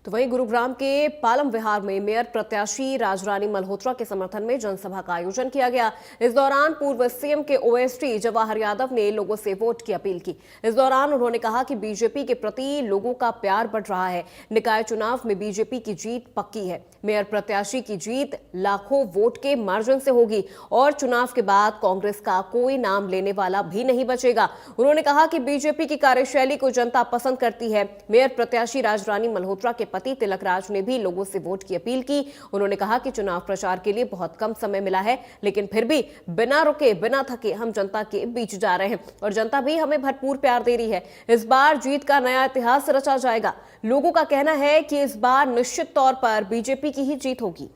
तो वहीं गुरुग्राम के पालम विहार में मेयर प्रत्याशी राजरानी मल्होत्रा के समर्थन में जनसभा का आयोजन किया गया। इस दौरान पूर्व सीएम के ओएसडी जवाहर यादव ने लोगों से वोट की अपील की। इस दौरान उन्होंने कहा कि बीजेपी के प्रति लोगों का प्यार बढ़ रहा है। निकाय चुनाव में बीजेपी की जीत पक्की है। मेयर प्रत्याशी की जीत लाखों वोट के मार्जिन से होगी और चुनाव के बाद कांग्रेस का कोई नाम लेने वाला भी नहीं बचेगा। उन्होंने कहा कि बीजेपी की कार्यशैली को जनता पसंद करती है। मेयर प्रत्याशी राजरानी मल्होत्रा के पति तिलक राज ने भी लोगों से वोट की अपील की। उन्होंने कहा कि चुनाव प्रचार के लिए बहुत कम समय मिला है, लेकिन फिर भी बिना रुके बिना थके हम जनता के बीच जा रहे हैं और जनता भी हमें भरपूर प्यार दे रही है। इस बार जीत का नया इतिहास रचा जाएगा। लोगों का कहना है कि इस बार निश्चित तौर पर बीजेपी की ही जीत होगी।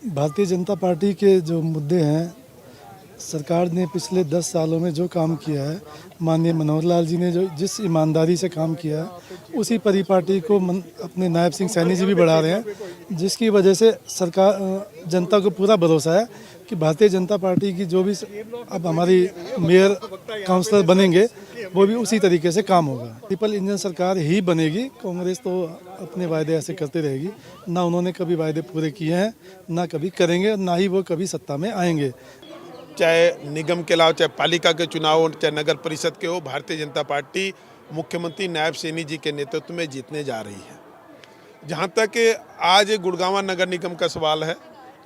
भारतीय जनता पार्टी के जो मुद्दे हैं, सरकार ने पिछले 10 सालों में जो काम किया है, माननीय मनोहर लाल जी ने जो जिस ईमानदारी से काम किया है, उसी परिपाटी को अपने नायब सिंह सैनी जी भी बढ़ा रहे हैं, जिसकी वजह से सरकार जनता को पूरा भरोसा है कि भारतीय जनता पार्टी की जो भी अब हमारी मेयर काउंसलर बनेंगे वो भी उसी तरीके से काम होगा। ट्रिपल इंजन सरकार ही बनेगी। कांग्रेस तो अपने वायदे ऐसे करते रहेगी, ना उन्होंने कभी वायदे पूरे किए हैं, ना कभी करेंगे, ना ही वो कभी सत्ता में आएंगे। चाहे निगम के अलावा चाहे पालिका के चुनाव हो, चाहे नगर परिषद के हो, भारतीय जनता पार्टी मुख्यमंत्री नायब सैनी जी के नेतृत्व में जीतने जा रही है। जहां तक आज गुड़गांव नगर निगम का सवाल है,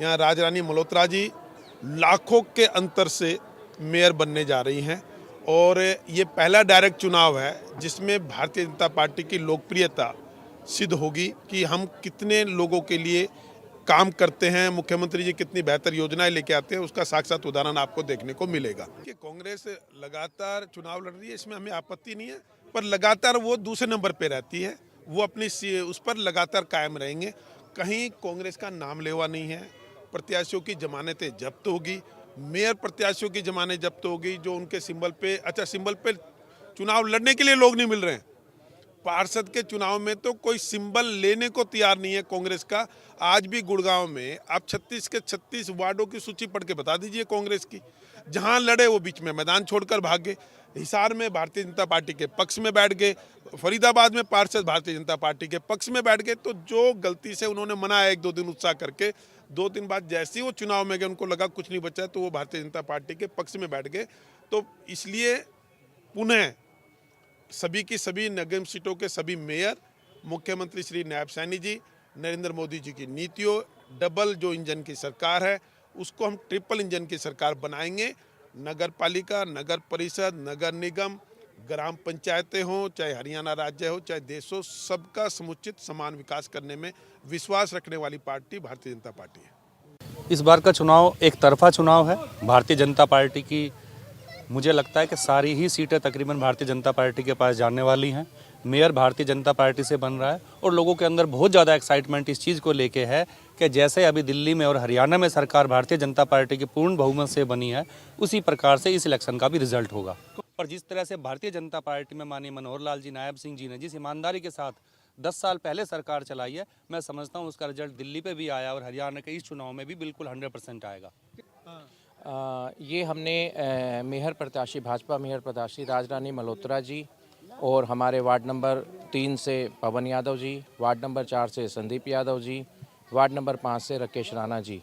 यहाँ राजरानी मल्होत्रा जी लाखों के अंतर से मेयर बनने जा रही हैं और ये पहला डायरेक्ट चुनाव है जिसमें भारतीय जनता पार्टी की लोकप्रियता सिद्ध होगी कि हम कितने लोगों के लिए काम करते हैं, मुख्यमंत्री जी कितनी बेहतर योजनाएं लेके आते हैं, उसका साक्षात उदाहरण आपको देखने को मिलेगा। कि कांग्रेस लगातार चुनाव लड़ रही है, इसमें हमें आपत्ति नहीं है, पर लगातार वो दूसरे नंबर पे रहती है। वो अपनी उस पर लगातार कायम रहेंगे। कहीं कांग्रेस का नाम लेवा नहीं है। प्रत्याशियों की जमानतें जब्त होगी, मेयर प्रत्याशियों की जमानत जब्त होगी जो उनके सिंबल पे सिंबल पे चुनाव लड़ने के लिए लोग नहीं मिल रहे हैं। पार्षद के चुनाव में तो कोई सिंबल लेने को तैयार नहीं है कांग्रेस का। आज भी गुड़गांव में आप 36 के 36 वार्डों की सूची पढ़ के बता दीजिए कांग्रेस की। जहां लड़े वो बीच में मैदान छोड़कर भाग गए। हिसार में भारतीय जनता पार्टी के पक्ष में बैठ गए, फरीदाबाद में पार्षद भारतीय जनता पार्टी के पक्ष में बैठ गए। तो जो गलती से उन्होंने मनाया 1-2 दिन उत्साह करके, 2 दिन बाद जैसे ही वो चुनाव में गए उनको लगा कुछ नहीं बचा, तो वो भारतीय जनता पार्टी के पक्ष में बैठ गए। तो इसलिए पुनः सभी की सभी निगम सीटों के सभी मेयर, मुख्यमंत्री श्री नायब सैनी जी, नरेंद्र मोदी जी की नीतियों, डबल जो इंजन की सरकार है उसको हम ट्रिपल इंजन की सरकार बनाएंगे। नगर पालिका, नगर परिषद, नगर निगम, ग्राम पंचायतें हों, चाहे हरियाणा राज्य हो, चाहे देश हो, सबका समुचित समान विकास करने में विश्वास रखने वाली पार्टी भारतीय जनता पार्टी है। इस बार का चुनाव एक तरफा चुनाव है। भारतीय जनता पार्टी की मुझे लगता है कि सारी ही सीटें तकरीबन भारतीय जनता पार्टी के पास जाने वाली हैं। मेयर भारतीय जनता पार्टी से बन रहा है और लोगों के अंदर बहुत ज़्यादा एक्साइटमेंट इस चीज़ को लेके है कि जैसे अभी दिल्ली में और हरियाणा में सरकार भारतीय जनता पार्टी की पूर्ण बहुमत से बनी है, उसी प्रकार से इस इलेक्शन का भी रिजल्ट होगा। और जिस तरह से भारतीय जनता पार्टी में माननीय मनोहर लाल जी, नायब सिंह जी ने जिस ईमानदारी के साथ 10 साल पहले सरकार चलाई है, मैं समझता हूँ उसका रिजल्ट दिल्ली पे भी आया और हरियाणा के इस चुनाव में भी बिल्कुल 100% आएगा। ये हमने मेयर प्रत्याशी, भाजपा मेयर प्रत्याशी राजरानी मल्होत्रा जी और हमारे वार्ड नंबर 3 से पवन यादव जी, वार्ड नंबर 4 से संदीप यादव जी, वार्ड नंबर 5 से राकेश राणा जी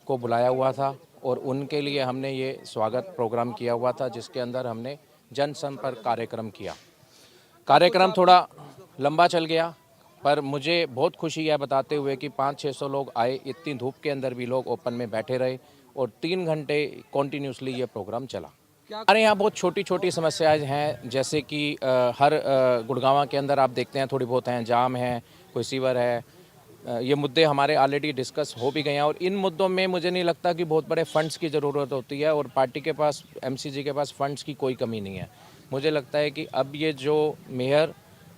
को बुलाया हुआ था और उनके लिए हमने ये स्वागत प्रोग्राम किया हुआ था, जिसके अंदर हमने जनसंपर्क कार्यक्रम किया। कार्यक्रम थोड़ा लंबा चल गया, पर मुझे बहुत खुशी है बताते हुए कि 500-600 लोग आए। इतनी धूप के अंदर भी लोग ओपन में बैठे रहे और 3 घंटे कॉन्टीन्यूसली ये प्रोग्राम चला। हमारे यहाँ बहुत छोटी छोटी समस्याएं हैं, जैसे कि हर गुड़गांव के अंदर आप देखते हैं थोड़ी बहुत हैं, जाम है, कोई सीवर है। ये मुद्दे हमारे ऑलरेडी डिस्कस हो भी गए हैं और इन मुद्दों में मुझे नहीं लगता कि बहुत बड़े फंड्स की ज़रूरत होती है और पार्टी के पास, एमसीजी के पास फंड्स की कोई कमी नहीं है। मुझे लगता है कि अब ये जो मेयर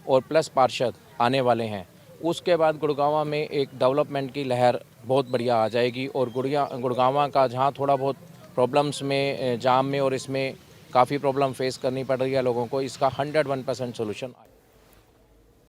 और प्लस पार्षद आने वाले हैं, उसके बाद गुड़गांव में एक डेवलपमेंट की लहर बहुत बढ़िया आ जाएगी और गुड़गांव का जहाँ थोड़ा बहुत प्रॉब्लम्स में, जाम में और इसमें काफ़ी प्रॉब्लम फेस करनी पड़ रही है लोगों को, इसका 101% सोल्यूशन